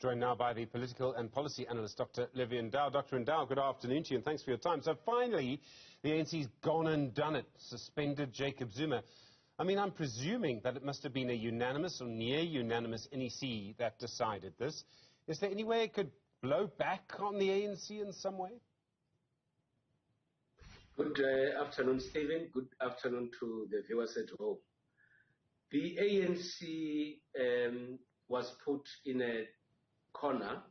Joined now by the political and policy analyst, Dr. Levy Ndou. Dr. Ndou, good afternoon to you and thanks for your time. So finally, the ANC's gone and done it, suspended Jacob Zuma. I mean, I'm presuming that it must have been a unanimous or near unanimous NEC that decided this. Is there any way it could blow back on the ANC in some way? Good afternoon, Stephen. Good afternoon to the viewers at home. The ANC was put in a corner,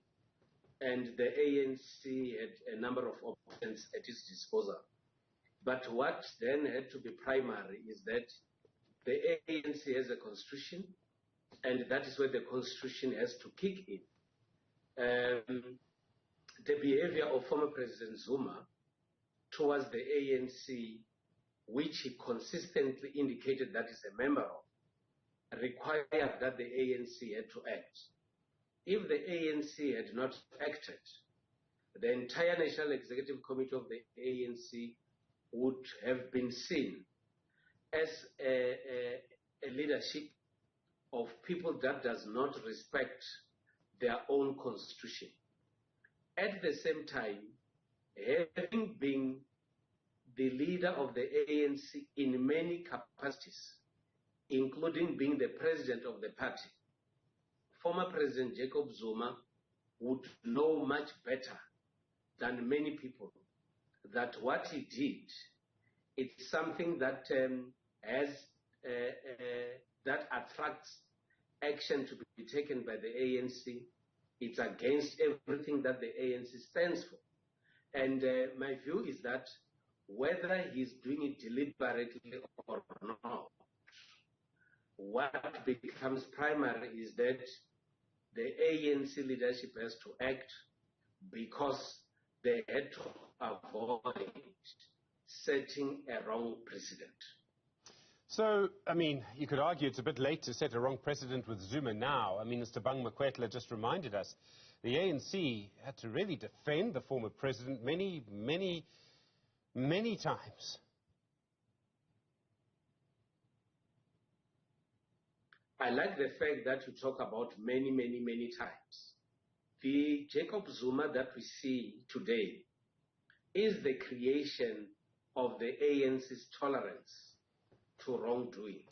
and the ANC had a number of options at its disposal. But what then had to be primary is that the ANC has a constitution, and that is where the constitution has to kick in. The behavior of former President Zuma towards the ANC, which he consistently indicated that he's a member of, required that the ANC had to act. If the ANC had not acted, the entire National Executive Committee of the ANC would have been seen as a leadership of people that does not respect their own constitution. At the same time, having been the leader of the ANC in many capacities, including being the president of the party, former President Jacob Zuma would know much better than many people that what he did, it's something that that attracts action to be taken by the ANC. It's against everything that the ANC stands for. And my view is that whether he's doing it deliberately or not, what becomes primary is that the ANC leadership has to act because they had to avoid setting a wrong precedent. So, I mean, you could argue it's a bit late to set a wrong precedent with Zuma now. I mean, as Tabang Makwetla just reminded us, the ANC had to really defend the former president many times. I like the fact that you talk about many times. The Jacob Zuma that we see today is the creation of the ANC's tolerance to wrongdoing.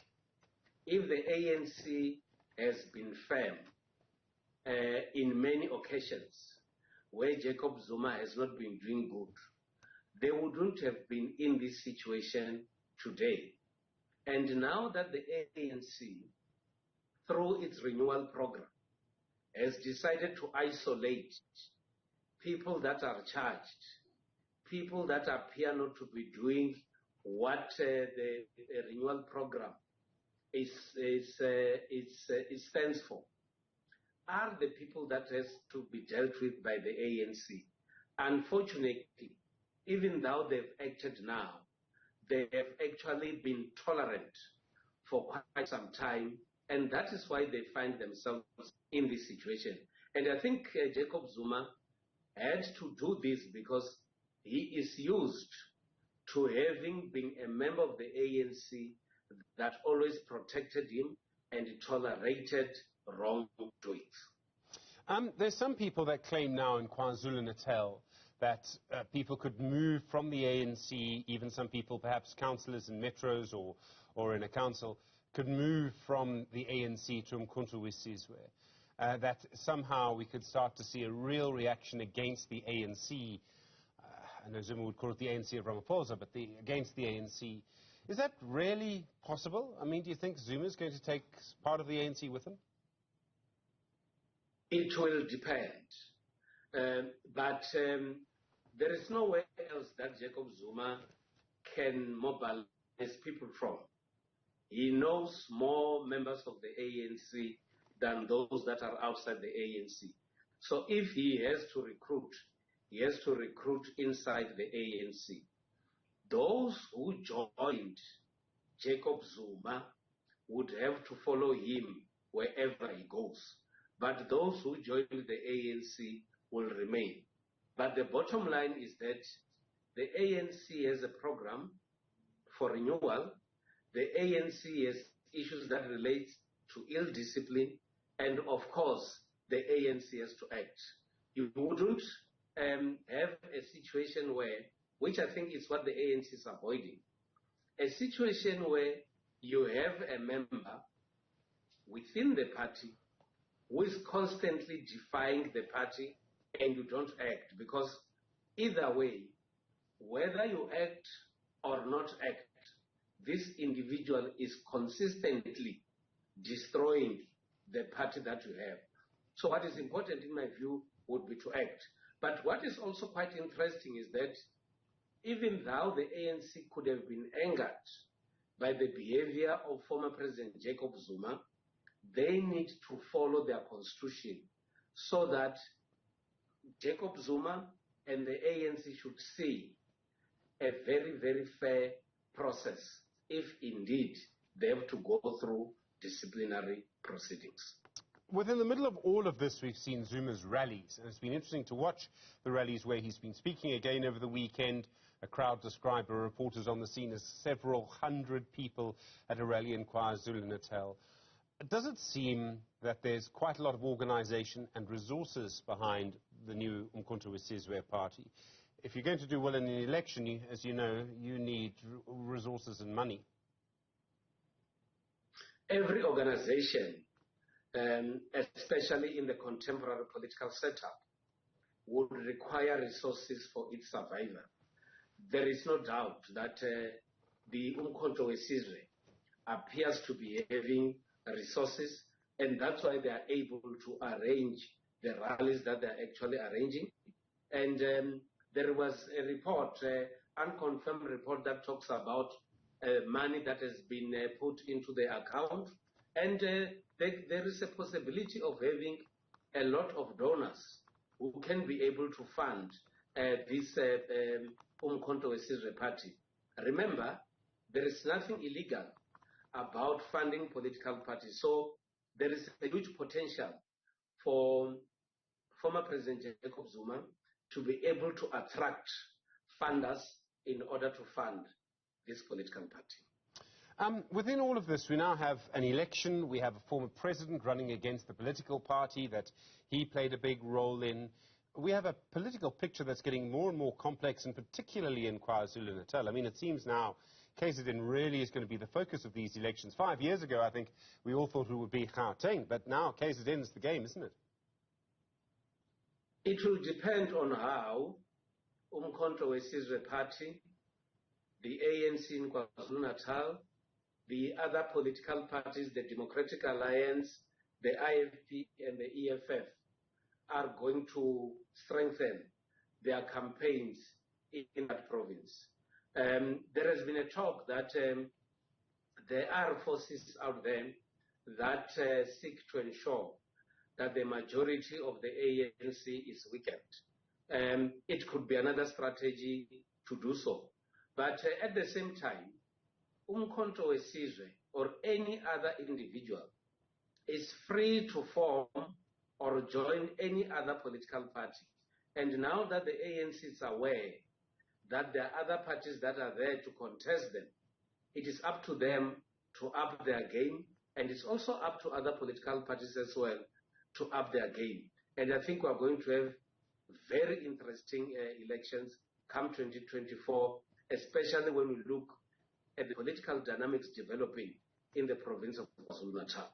If the ANC has been firm in many occasions where Jacob Zuma has not been doing good, they wouldn't have been in this situation today. And now that the ANC, through its renewal program, has decided to isolate people that are charged, people that appear not to be doing what the renewal program stands for, are the people that has to be dealt with by the ANC. Unfortunately, even though they've acted now, they have actually been tolerant for quite some time, and that is why they find themselves in this situation. And I think Jacob Zuma had to do this because he is used to having been a member of the ANC that always protected him and tolerated wrongdoings. There's some people that claim now in KwaZulu-Natal that people could move from the ANC, even some people, perhaps councillors in metros or in a council, could move from the ANC to uMkhonto with Sizwe. That somehow we could start to see a real reaction against the ANC. I know Zuma would call it the ANC of Ramaphosa, but against the ANC. Is that really possible? I mean, do you think Zuma is going to take part of the ANC with him? It will depend. But there is nowhere else that Jacob Zuma can mobilize people from. He knows more members of the ANC than those that are outside the ANC. So if he has to recruit, he has to recruit inside the ANC. Those who joined Jacob Zuma would have to follow him wherever he goes. But those who joined the ANC will remain. But the bottom line is that the ANC has a program for renewal. The ANC has issues that relate to ill discipline, and of course, the ANC has to act. You wouldn't have a situation where, which I think is what the ANC is avoiding, a situation where you have a member within the party who is constantly defying the party and you don't act, because either way, whether you act or not act, this individual is consistently destroying the party that you have. So what is important in my view would be to act. But what is also quite interesting is that even though the ANC could have been angered by the behavior of former President Jacob Zuma, they need to follow their constitution so that Jacob Zuma and the ANC should see a very, very fair process if indeed they have to go through disciplinary proceedings. Within the middle of all of this, we've seen Zuma's rallies, and it's been interesting to watch the rallies where he's been speaking again over the weekend. A crowd described by reporters on the scene as several hundred people at a rally in KwaZulu-Natal. Does it seem that there's quite a lot of organization and resources behind the new uMkhonto Sizwe party? If you're going to do well in an election, as you know, you need resources and money. Every organization, especially in the contemporary political setup, would require resources for its survival. There is no doubt that the uMkhonto Sizwe appears to be having resources, and that's why they are able to arrange the rallies that they are actually arranging. And there was a report, unconfirmed report, that talks about money that has been put into the account, and there is a possibility of having a lot of donors who can be able to fund this uMkhonto Sizwe party. Remember, there is nothing illegal about funding political parties, so there is a huge potential for former President Jacob Zuma to be able to attract funders in order to fund this political party. Within all of this, we now have an election. We have a former president running against the political party that he played a big role in. We have a political picture that's getting more and more complex, and particularly in KwaZulu-Natal. I mean, it seems now KZN really is going to be the focus of these elections. 5 years ago, I think we all thought it would be Gauteng, but now KZN is the game, isn't it? It will depend on how uMkhonto Sizwe party, the ANC in KwaZulu-Natal, the other political parties, the Democratic Alliance, the IFP and the EFF, are going to strengthen their campaigns in that province. There has been a talk that there are forces out there that seek to ensure that the majority of the ANC is weakened. It could be another strategy to do so. But at the same time, uMkhonto Sizwe or any other individual is free to form or join any other political party. And now that the ANC is aware that there are other parties that are there to contest them, it is up to them to up their game, and it's also up to other political parties as well to up their game. And I think we're going to have very interesting elections come 2024, especially when we look at the political dynamics developing in the province of KwaZulu-Natal.